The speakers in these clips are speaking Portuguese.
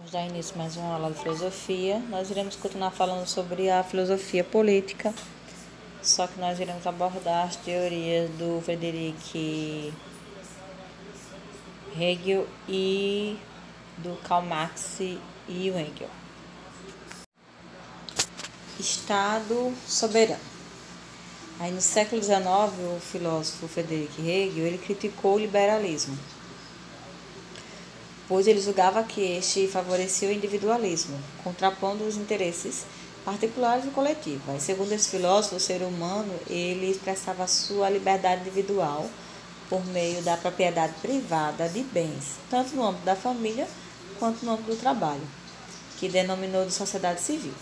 Vamos dar início a mais uma aula de filosofia. Nós iremos continuar falando sobre a filosofia política, só que nós iremos abordar as teorias do Friedrich Hegel e do Karl Marx e o Engels. Estado soberano. Aí no século XIX, o filósofo Friedrich Hegel ele criticou o liberalismo, pois ele julgava que este favorecia o individualismo, contrapondo os interesses particulares e coletivos. E segundo esse filósofo, o ser humano ele expressava a sua liberdade individual por meio da propriedade privada de bens, tanto no âmbito da família quanto no âmbito do trabalho, que denominou de sociedade civil.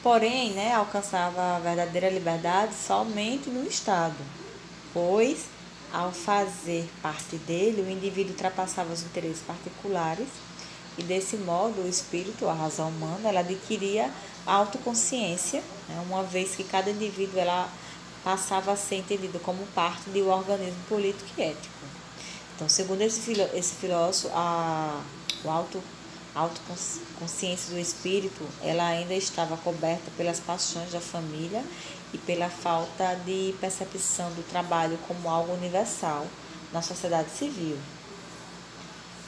Porém, alcançava a verdadeira liberdade somente no Estado, pois, ao fazer parte dele, o indivíduo ultrapassava os interesses particulares e, desse modo, o espírito, a razão humana, ela adquiria autoconsciência, uma vez que cada indivíduo ela passava a ser entendido como parte de um organismo político e ético. Então, segundo esse filósofo, a autoconsciência do espírito ela ainda estava coberta pelas paixões da família e pela falta de percepção do trabalho como algo universal na sociedade civil.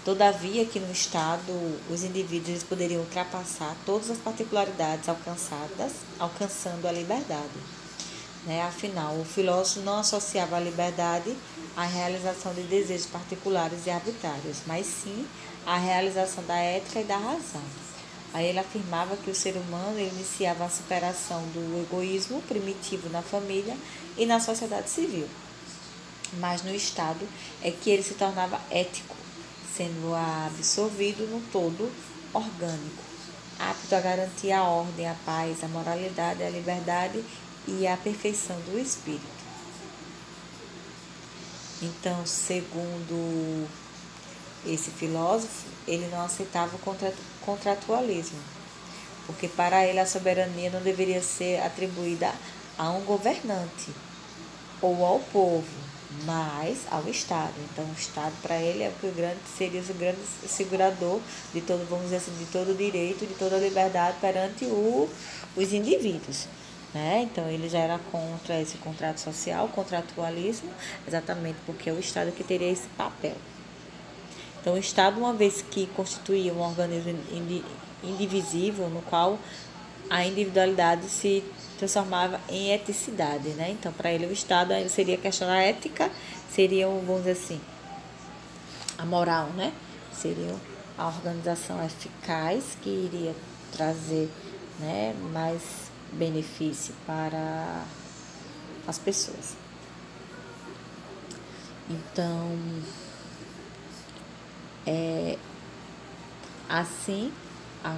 Todavia, que no Estado, os indivíduos eles poderiam ultrapassar todas as particularidades alcançando a liberdade. Afinal, o filósofo não associava a liberdade à realização de desejos particulares e arbitrários, mas sim à realização da ética e da razão. Aí ele afirmava que o ser humano iniciava a superação do egoísmo primitivo na família e na sociedade civil. Mas no Estado é que ele se tornava ético, sendo absorvido no todo orgânico, apto a garantir a ordem, a paz, a moralidade, a liberdade e a perfeição do espírito. Então, segundo esse filósofo, ele não aceitava o contratualismo, porque para ele a soberania não deveria ser atribuída a um governante ou ao povo, mas ao Estado. Então, o Estado para ele seria o grande segurador de todo, vamos dizer assim, de todo o direito, de toda a liberdade perante os indivíduos. Então, ele já era contra esse contrato social, o contratualismo, exatamente porque é o Estado que teria esse papel. Então, o Estado, uma vez que constituía um organismo indivisível, no qual a individualidade se transformava em eticidade. Então, para ele, o Estado seria a questão da ética, seria, vamos dizer assim, a moral, seria a organização eficaz que iria trazer mais benefício para as pessoas. Então, assim, a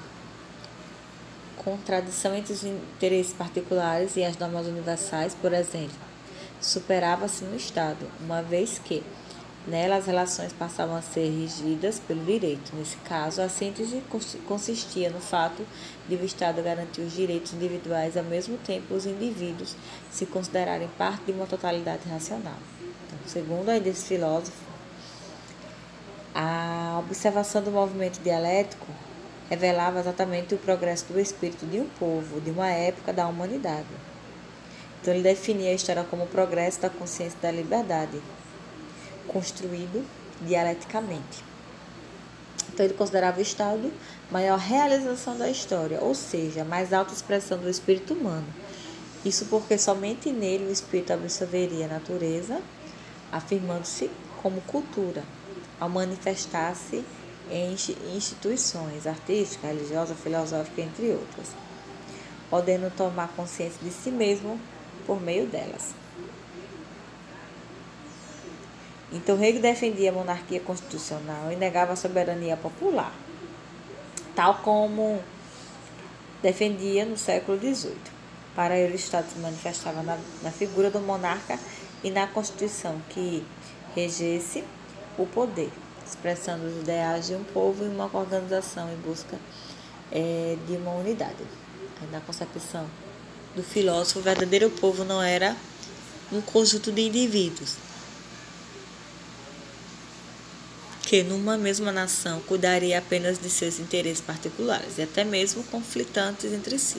contradição entre os interesses particulares e as normas universais, por exemplo, superava-se no Estado, uma vez que nela as relações passavam a ser regidas pelo direito. Nesse caso, a síntese consistia no fato de o Estado garantir os direitos individuais ao mesmo tempo os indivíduos se considerarem parte de uma totalidade racional. Então, segundo ainda esse filósofo, a observação do movimento dialético revelava exatamente o progresso do espírito de um povo, de uma época da humanidade. Então, ele definia a história como o progresso da consciência da liberdade, construído dialeticamente. Então, ele considerava o Estado a maior realização da história, ou seja, a mais alta expressão do espírito humano. Isso porque somente nele o espírito absorveria a natureza, afirmando-se como cultura, ao manifestar-se em instituições artísticas, religiosas, filosóficas, entre outras, podendo tomar consciência de si mesmo por meio delas. Então, Hegel defendia a monarquia constitucional e negava a soberania popular, tal como defendia no século XVIII. Para ele, o Estado se manifestava na figura do monarca e na Constituição que regesse o poder, expressando os ideais de um povo e uma organização em busca de uma unidade. Na concepção do filósofo, o verdadeiro povo não era um conjunto de indivíduos que numa mesma nação cuidaria apenas de seus interesses particulares e até mesmo conflitantes entre si.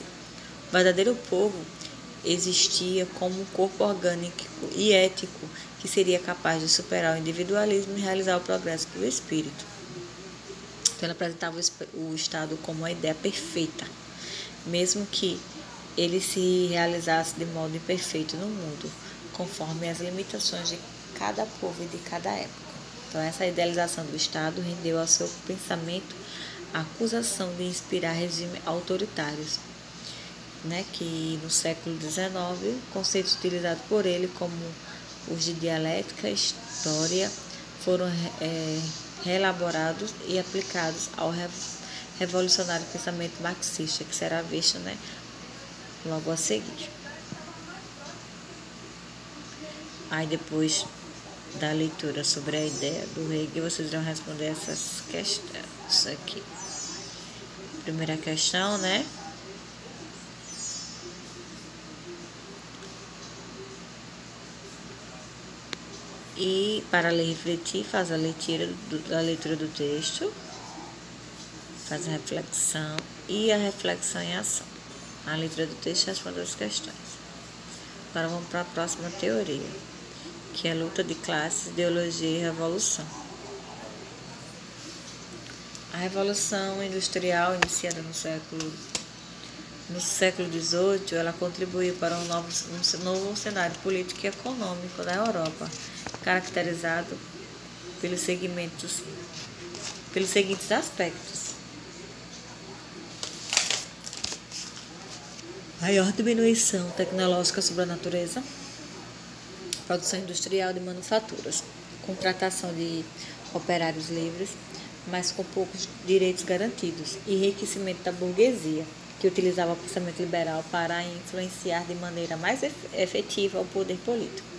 O verdadeiro povo existia como um corpo orgânico e ético que seria capaz de superar o individualismo e realizar o progresso do espírito. Então, ele apresentava o Estado como uma ideia perfeita, mesmo que ele se realizasse de modo imperfeito no mundo, conforme as limitações de cada povo e de cada época. Então, essa idealização do Estado rendeu ao seu pensamento a acusação de inspirar regimes autoritários, que no século XIX, conceitos utilizados por ele, como os de dialética e história, foram reelaborados e aplicados ao revolucionário pensamento marxista, que será visto logo a seguir. Aí, depois da leitura sobre a ideia do Hegel, vocês vão responder essas questões aqui. Primeira questão, E para ler e refletir, faz a leitura do texto, faz a reflexão e a reflexão em ação. A leitura do texto responde as questões. Agora vamos para a próxima teoria, que é a luta de classes, ideologia e revolução. A Revolução Industrial, iniciada no século XVIII, ela contribuiu para um novo cenário político e econômico da Europa, caracterizado pelos seguintes aspectos: maior diminuição tecnológica sobre a natureza, produção industrial de manufaturas, contratação de operários livres, mas com poucos direitos garantidos, e enriquecimento da burguesia, que utilizava o pensamento liberal para influenciar de maneira mais efetiva o poder político.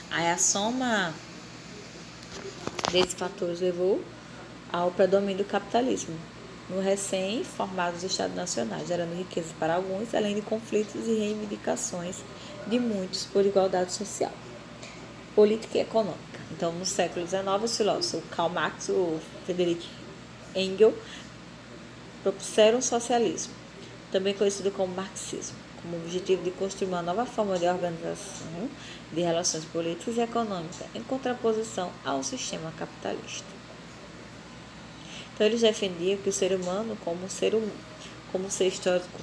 Aí a soma desses fatores levou ao predomínio do capitalismo no recém-formados Estados Nacionais, gerando riquezas para alguns, além de conflitos e reivindicações de muitos por igualdade social, política e econômica. Então, no século XIX, os filósofos Karl Marx e Friedrich Engels propuseram o socialismo, também conhecido como marxismo, como objetivo de construir uma nova forma de organização de relações políticas e econômicas em contraposição ao sistema capitalista. Então, eles defendiam que o ser humano, como ser histórico,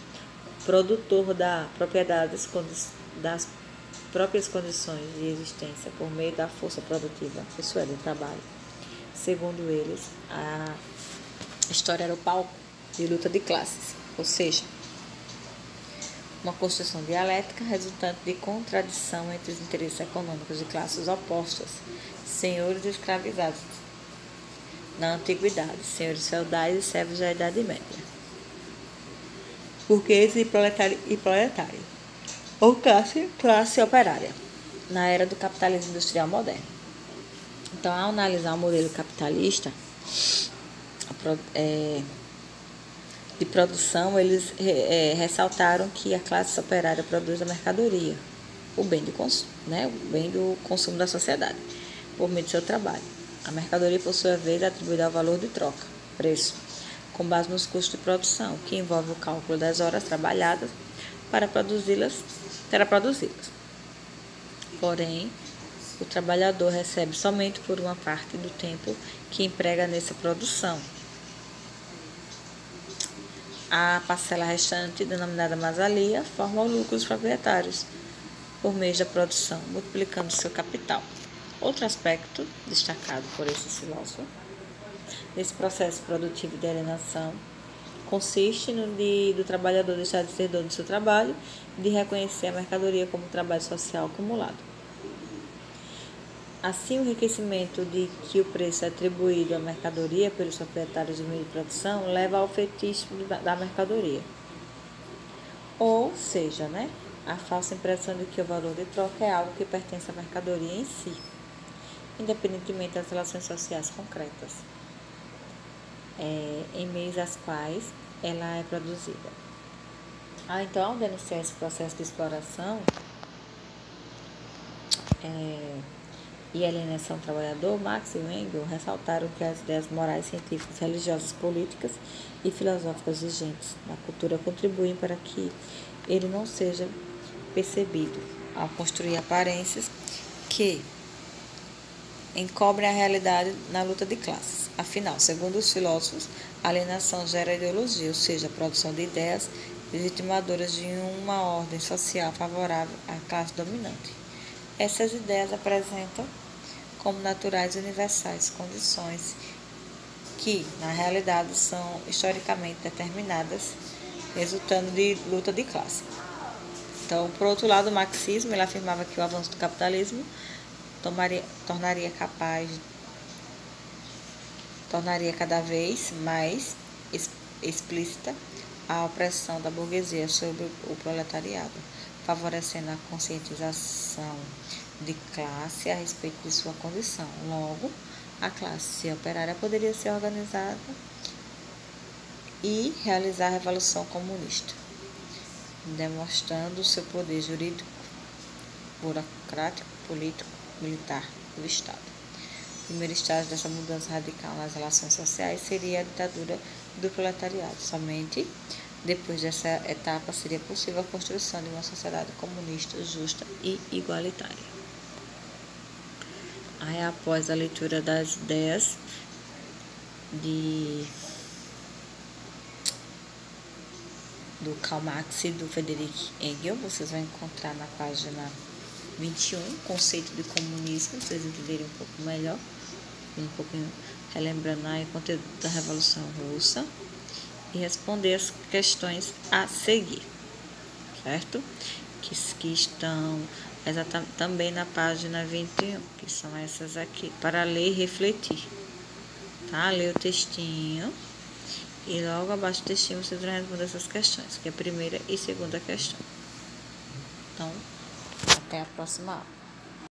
produtor da propriedade das próprias condições de existência por meio da força produtiva, isso é, do trabalho. Segundo eles, a história era o palco de luta de classes, ou seja, uma construção dialética resultante de contradição entre os interesses econômicos de classes opostas, senhores e escravizados na antiguidade, senhores feudais e servos da Idade Média, burgueses e proletário, ou classe operária, na era do capitalismo industrial moderno. Então, ao analisar o modelo capitalista de produção, eles ressaltaram que a classe operária produz a mercadoria, o bem do consumo da sociedade, por meio do seu trabalho. A mercadoria, por sua vez, é atribuída ao valor de troca, preço, com base nos custos de produção, que envolve o cálculo das horas trabalhadas para produzi-las. Porém, o trabalhador recebe somente por uma parte do tempo que emprega nessa produção. A parcela restante, denominada mais-valia, forma o lucro dos proprietários por meio da produção, multiplicando seu capital. Outro aspecto destacado por esse filósofo nesse processo produtivo de alienação consiste do trabalhador deixar de ser dono do seu trabalho e de reconhecer a mercadoria como trabalho social acumulado. Assim, o enriquecimento de que o preço é atribuído à mercadoria pelos proprietários do meio de produção leva ao fetiche da mercadoria. Ou seja, a falsa impressão de que o valor de troca é algo que pertence à mercadoria em si, independentemente das relações sociais concretas, em meios às quais ela é produzida. Então, ao denunciar esse processo de exploração, e alienação do trabalhador, Marx e Engels ressaltaram que as ideias morais, científicas, religiosas, políticas e filosóficas vigentes na cultura contribuem para que ele não seja percebido ao construir aparências que encobrem a realidade na luta de classes. Afinal, segundo os filósofos, a alienação gera ideologia, ou seja, a produção de ideias legitimadoras de uma ordem social favorável à classe dominante. Essas ideias apresentam como naturais e universais condições que, na realidade, são historicamente determinadas, resultando de luta de classe. Então, por outro lado, o marxismo ele afirmava que o avanço do capitalismo tornaria cada vez mais explícita a opressão da burguesia sobre o proletariado, favorecendo a conscientização de classe a respeito de sua condição. Logo, a classe operária poderia ser organizada e realizar a Revolução Comunista, demonstrando o seu poder jurídico, burocrático, político, militar do Estado. O primeiro estágio dessa mudança radical nas relações sociais seria a ditadura do proletariado. Somente depois dessa etapa seria possível a construção de uma sociedade comunista, justa e igualitária. Aí, após a leitura das ideias do Karl Marx e do Friedrich Engels, vocês vão encontrar na página 21, conceito de comunismo, vocês entenderem um pouco melhor, um pouquinho relembrando aí o conteúdo da Revolução Russa e responder as questões a seguir, certo? Que estão também na página 21, que são essas aqui, para ler e refletir, tá? Ler o textinho e logo abaixo do textinho vocês vão responder essas questões, que é a primeira e segunda questão. Então, até a próxima aula.